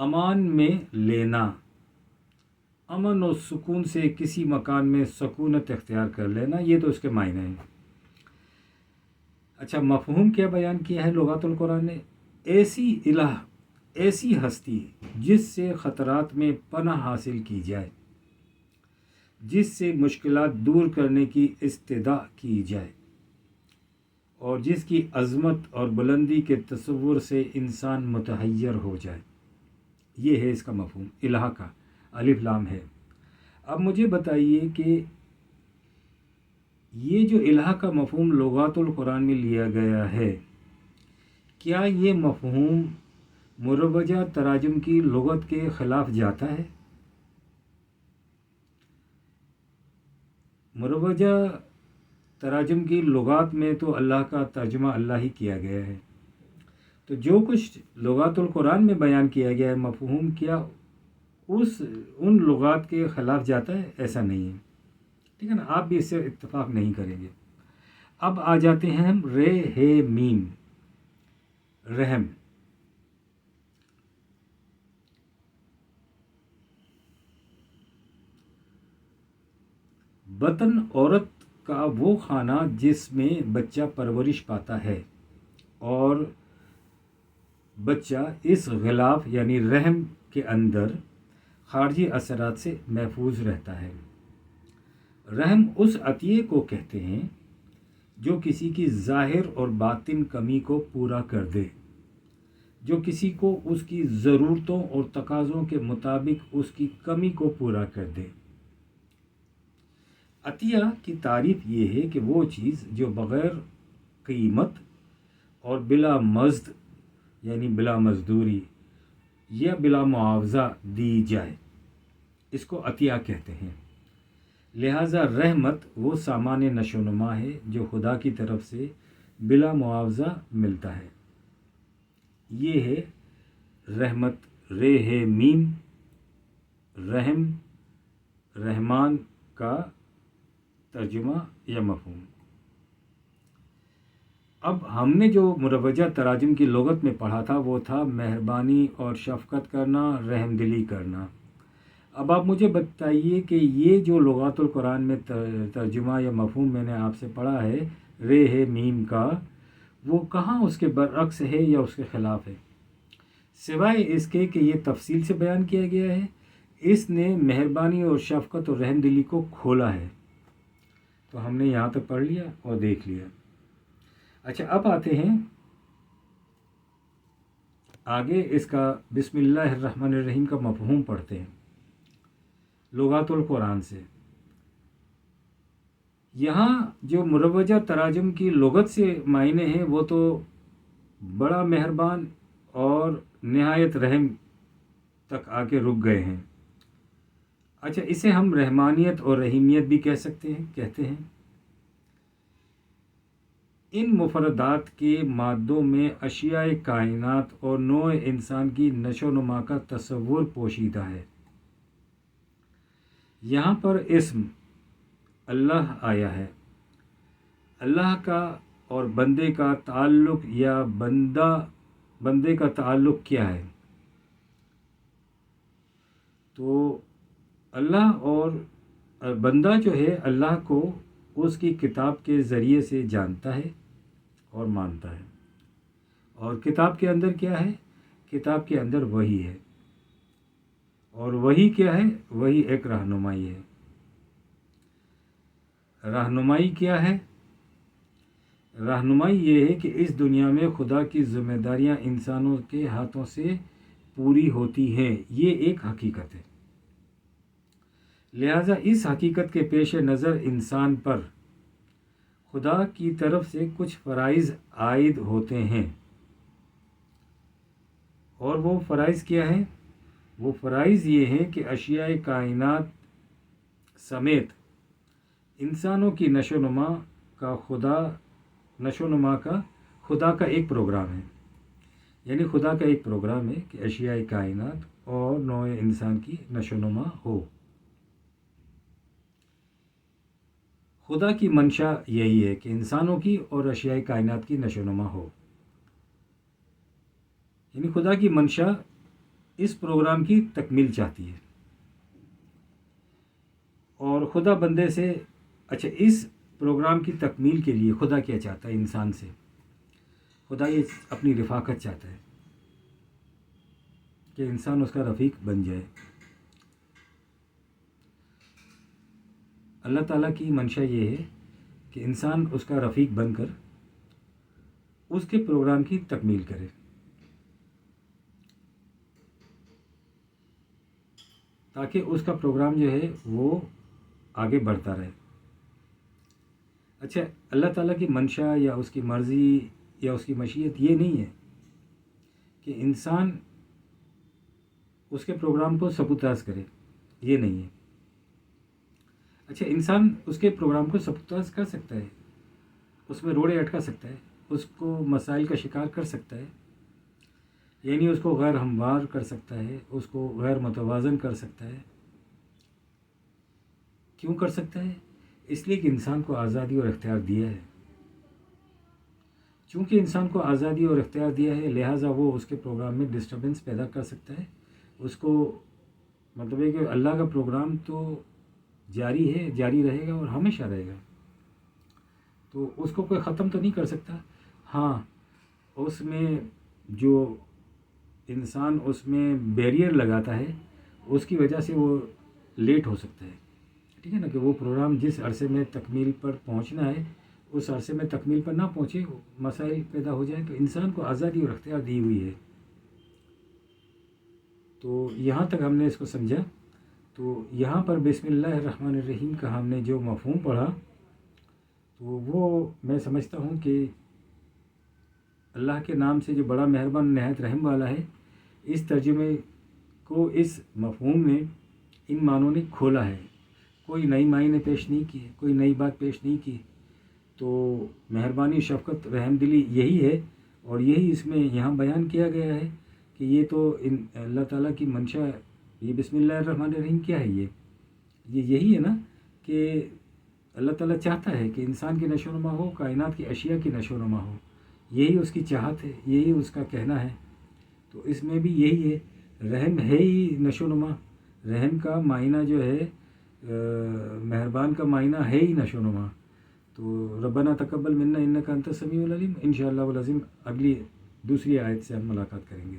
امان میں لینا، امن و سکون سے کسی مکان میں سکونت اختیار کر لینا، یہ تو اس کے معنی ہیں۔ اچھا، مفہوم کیا بیان کیا ہے لغات القرآن نے؟ ایسی الہ، ایسی ہستی جس سے خطرات میں پناہ حاصل کی جائے، جس سے مشکلات دور کرنے کی استدعا کی جائے، اور جس کی عظمت اور بلندی کے تصور سے انسان متحیر ہو جائے۔ یہ ہے اس کا مفہوم الہ کا، الف لام ہے۔ اب مجھے بتائیے کہ یہ جو الہ کا مفہوم لغات القرآن میں لیا گیا ہے، کیا یہ مفہوم مروجہ تراجم کی لغت کے خلاف جاتا ہے؟ مروجہ تراجم کی لغات میں تو اللہ کا ترجمہ اللہ ہی کیا گیا ہے، تو جو کچھ لغات القرآن میں بیان کیا گیا ہے مفہوم، کیا ان لغات کے خلاف جاتا ہے؟ ایسا نہیں ہے، ٹھیک ہے نا، آپ بھی اس سے اتفاق نہیں کریں گے۔ اب آ جاتے ہیں ہم رے ہے میم، رحم۔ بطن عورت کا وہ خانہ جس میں بچہ پرورش پاتا ہے اور بچہ اس غلاف یعنی رحم کے اندر خارجی اثرات سے محفوظ رہتا ہے۔ رحم اس عطیے کو کہتے ہیں جو کسی کی ظاہر اور باطن کمی کو پورا کر دے، جو کسی کو اس کی ضرورتوں اور تقاضوں کے مطابق اس کی کمی کو پورا کر دے۔ عطیہ کی تعریف یہ ہے کہ وہ چیز جو بغیر قیمت اور بلا مزد یعنی بلا مزدوری یا بلا معاوضہ دی جائے، اس کو عطیہ کہتے ہیں۔ لہذا رحمت وہ سامان نشو و نما ہے جو خدا کی طرف سے بلا معاوضہ ملتا ہے۔ یہ ہے رحمت، رے ہے میم، رحم، رحمان کا ترجمہ یا مفہوم۔ اب ہم نے جو مروجہ تراجم کی لغت میں پڑھا تھا وہ تھا مہربانی اور شفقت کرنا، رحم دلی کرنا۔ اب آپ مجھے بتائیے کہ یہ جو لغات القرآن میں ترجمہ یا مفہوم میں نے آپ سے پڑھا ہے رے ہے میم کا، وہ کہاں اس کے برعکس ہے یا اس کے خلاف ہے؟ سوائے اس کے کہ یہ تفصیل سے بیان کیا گیا ہے، اس نے مہربانی اور شفقت اور رحم دلی کو کھولا ہے۔ تو ہم نے یہاں تک پڑھ لیا اور دیکھ لیا۔ اچھا، اب آتے ہیں آگے، اس کا بسم اللہ الرحمن الرحیم کا مفہوم پڑھتے ہیں لغات القرآن سے۔ یہاں جو مروجہ تراجم کی لغت سے معنی ہیں وہ تو بڑا مہربان اور نہایت رحم تک آ کے رک گئے ہیں۔ اچھا، اسے ہم رحمانیت اور رحیمیت بھی کہتے ہیں۔ ان مفردات کے مادوں میں اشیاء کائنات اور نوع انسان کی نشو و نما کا تصور پوشیدہ ہے۔ یہاں پر اسم اللہ آیا ہے۔ اللہ کا اور بندے کا تعلق یا بندے کا تعلق کیا ہے؟ تو اللہ اور بندہ جو ہے اللہ کو اس کی کتاب کے ذریعے سے جانتا ہے اور مانتا ہے، اور کتاب کے اندر کیا ہے؟ کتاب کے اندر وحی ہے، اور وحی کیا ہے؟ وحی ایک رہنمائی ہے۔ رہنمائی کیا ہے؟ رہنمائی یہ ہے کہ اس دنیا میں خدا کی ذمہ داریاں انسانوں کے ہاتھوں سے پوری ہوتی ہیں، یہ ایک حقیقت ہے۔ لہذا اس حقیقت کے پیش نظر انسان پر خدا کی طرف سے کچھ فرائض عائد ہوتے ہیں، اور وہ فرائض کیا ہیں؟ وہ فرائض یہ ہیں کہ اشیاء کائنات سمیت انسانوں کی نشو و نما کا خدا کا ایک پروگرام ہے، یعنی خدا کا ایک پروگرام ہے کہ اشیاء کائنات اور نوع انسان کی نشو و نما ہو۔ خدا کی منشا یہی ہے کہ انسانوں کی اور اشیاء کائنات کی نشو و نما ہو، یعنی خدا کی منشا اس پروگرام کی تکمیل چاہتی ہے، اور خدا بندے سے اچھا اس پروگرام کی تکمیل کے لیے خدا کیا چاہتا ہے انسان سے؟ خدا یہ اپنی رفاقت چاہتا ہے کہ انسان اس کا رفیق بن جائے۔ اللہ تعالیٰ کی منشا یہ ہے کہ انسان اس کا رفیق بن کر اس کے پروگرام کی تکمیل کرے، تاکہ اس کا پروگرام جو ہے وہ آگے بڑھتا رہے۔ اچھا، اللہ تعالیٰ کی منشا یا اس کی مرضی یا اس کی مشیت یہ نہیں ہے کہ انسان اس کے پروگرام کو سبوتاژ کرے، یہ نہیں ہے۔ اچھا، انسان اس کے پروگرام کو سبوتاژ کر سکتا ہے، اس میں روڑے اٹکا سکتا ہے، اس کو مسائل کا شکار کر سکتا ہے، یعنی اس کو غیر ہموار کر سکتا ہے، اس کو غیر متوازن کر سکتا ہے۔ کیوں کر سکتا ہے؟ اس لیے کہ انسان کو آزادی اور اختیار دیا ہے۔ چونکہ انسان کو آزادی اور اختیار دیا ہے، لہٰذا وہ اس کے پروگرام میں ڈسٹربنس پیدا کر سکتا ہے۔ اس کو مطلب ہے کہ اللہ کا پروگرام تو جاری ہے، جاری رہے گا اور ہمیشہ رہے گا، تو اس کو کوئی ختم تو نہیں کر سکتا۔ ہاں، اس میں جو انسان اس میں بیریئر لگاتا ہے، اس کی وجہ سے وہ لیٹ ہو سکتا ہے، ٹھیک ہے نا، کہ وہ پروگرام جس عرصے میں تکمیل پر پہنچنا ہے اس عرصے میں تکمیل پر نہ پہنچے، مسائل پیدا ہو جائیں۔ تو انسان کو آزادی اور اختیار دی ہوئی ہے۔ تو یہاں تک ہم نے اس کو سمجھا۔ تو یہاں پر بسم اللہ الرحمن الرحیم کا ہم نے جو مفہوم پڑھا، تو وہ میں سمجھتا ہوں کہ اللہ کے نام سے جو بڑا مہربان نہایت رحم والا ہے، اس ترجمے کو اس مفہوم میں ان معنوں نے کھولا ہے، کوئی نئی معنی پیش نہیں کی، کوئی نئی بات پیش نہیں کی۔ تو مہربانی، شفقت، رحم دلی یہی ہے، اور یہی اس میں یہاں بیان کیا گیا ہے کہ یہ تو اللہ تعالیٰ کی منشا ہے۔ یہ بسم اللہ الرحمن الرحیم کیا ہے؟ یہ یہی ہے نا کہ اللہ تعالیٰ چاہتا ہے کہ انسان کی نشو و نما ہو، کائنات کی اشیاء کی نشو و نما ہو، یہی اس کی چاہت ہے، یہی اس کا کہنا ہے۔ تو اس میں بھی یہی ہے، رحم ہے ہی نشو و نما، رحم کا معنی جو ہے مہربان کا معنی ہے ہی نشو و نما۔ تو ربنا تقبل منا انک انت السمیع العلیم۔ انشاءاللہ العظیم اگلی دوسری آیت سے ہم ملاقات کریں گے۔